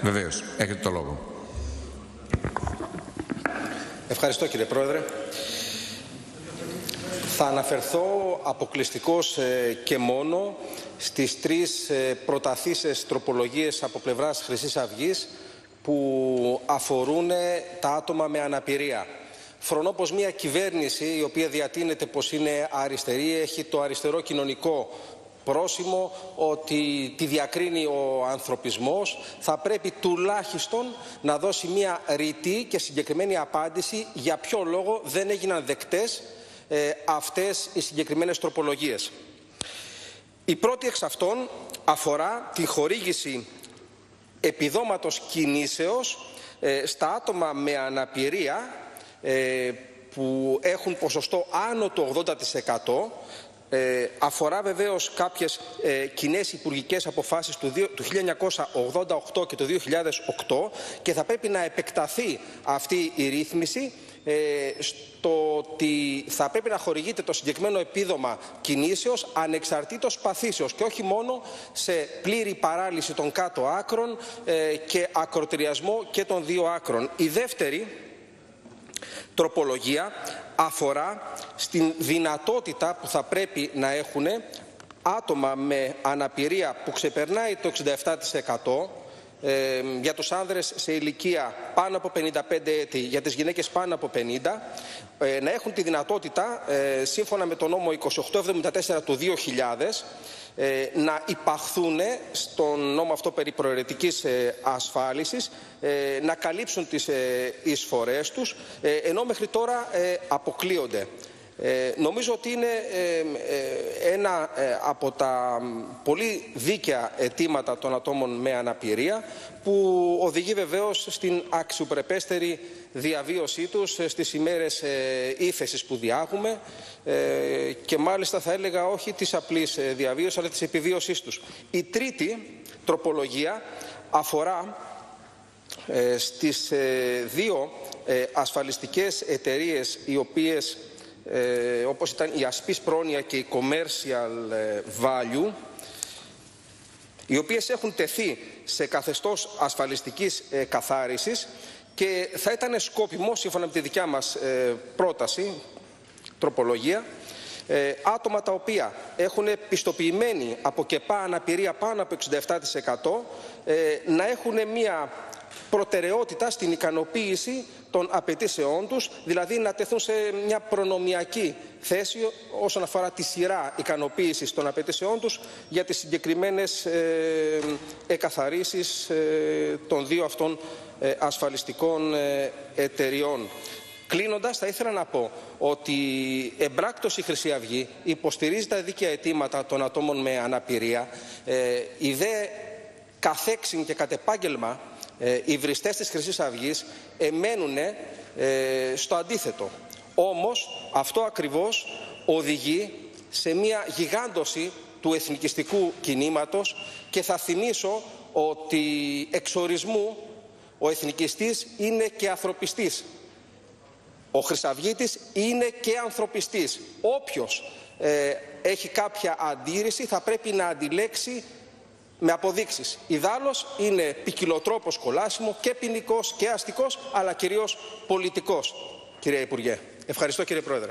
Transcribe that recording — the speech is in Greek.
Βεβαίως, έχετε το λόγο. Ευχαριστώ κύριε Πρόεδρε. Θα αναφερθώ αποκλειστικώς και μόνο στις τρεις προταθήσεις τροπολογίες από πλευράς Χρυσής Αυγής που αφορούν τα άτομα με αναπηρία. Φρονώ πως μια κυβέρνηση η οποία διατείνεται πως είναι αριστερή έχει το αριστερό κοινωνικό πρόσημο ότι τη διακρίνει ο ανθρωπισμός, θα πρέπει τουλάχιστον να δώσει μια ρητή και συγκεκριμένη απάντηση για ποιο λόγο δεν έγιναν δεκτές αυτές οι συγκεκριμένες τροπολογίες. Η πρώτη εξ αυτών αφορά τη χορήγηση επιδόματος κινήσεως στα άτομα με αναπηρία που έχουν ποσοστό άνω του 80%. Αφορά βεβαίως κάποιες κοινές υπουργικές αποφάσεις του 1988 και του 2008 και θα πρέπει να επεκταθεί αυτή η ρύθμιση στο ότι θα πρέπει να χορηγείται το συγκεκριμένο επίδομα κινήσεως ανεξαρτήτως παθήσεως και όχι μόνο σε πλήρη παράλυση των κάτω άκρων και ακροτηριασμό και των δύο άκρων. Η δεύτερη τροπολογία αφορά στην δυνατότητα που θα πρέπει να έχουν άτομα με αναπηρία που ξεπερνάει το 67% για τους άνδρες σε ηλικία πάνω από 55 έτη, για τις γυναίκες πάνω από 50, να έχουν τη δυνατότητα, σύμφωνα με τον νόμο 2874 του 2000, να υπαχθούν στον νόμο αυτό περί προαιρετικής ασφάλισης, να καλύψουν τις εισφορές τους, ενώ μέχρι τώρα αποκλείονται. Νομίζω ότι είναι ένα από τα πολύ δίκαια αιτήματα των ατόμων με αναπηρία που οδηγεί βεβαίως στην αξιοπρεπέστερη διαβίωσή τους στις ημέρες ύφεσης που διάγουμε και μάλιστα θα έλεγα όχι της απλής διαβίωσης αλλά της επιβίωσής τους. Η τρίτη τροπολογία αφορά στις δύο ασφαλιστικές εταιρείες οι οποίες όπως ήταν η Ασπής Πρόνοια και η Commercial Value, οι οποίες έχουν τεθεί σε καθεστώς ασφαλιστικής καθάρισης και θα ήταν σκόπιμο, σύμφωνα με τη δικιά μας πρόταση, τροπολογία, άτομα τα οποία έχουν πιστοποιημένη από ΚΕΠΑ αναπηρία πάνω από 67% να έχουν μία προτεραιότητα στην ικανοποίηση των απαιτήσεών τους, δηλαδή να τεθούν σε μια προνομιακή θέση όσον αφορά τη σειρά ικανοποίησης των απαιτήσεών τους για τις συγκεκριμένες εκαθαρίσεις των δύο αυτών ασφαλιστικών εταιριών. Κλείνοντας, θα ήθελα να πω ότι εμπράκτος η Χρυσή Αυγή υποστηρίζει τα δίκαια αιτήματα των ατόμων με αναπηρία. Η δε καθέξιν και κατ' επάγγελμα οι βριστές της Χρυσής Αυγής εμένουν στο αντίθετο. Όμως αυτό ακριβώς οδηγεί σε μια γιγάντωση του εθνικιστικού κινήματος και θα θυμίσω ότι εξ ορισμού ο εθνικιστής είναι και ανθρωπιστής. Ο Χρυσαυγίτης είναι και ανθρωπιστής. Όποιος έχει κάποια αντίρρηση θα πρέπει να αντιλέξει με αποδείξεις. Ιδάλλως είναι ποικιλοτρόπος κολάσιμο και ποινικός και αστικός, αλλά κυρίως πολιτικός, κυρία Υπουργέ. Ευχαριστώ κύριε Πρόεδρε.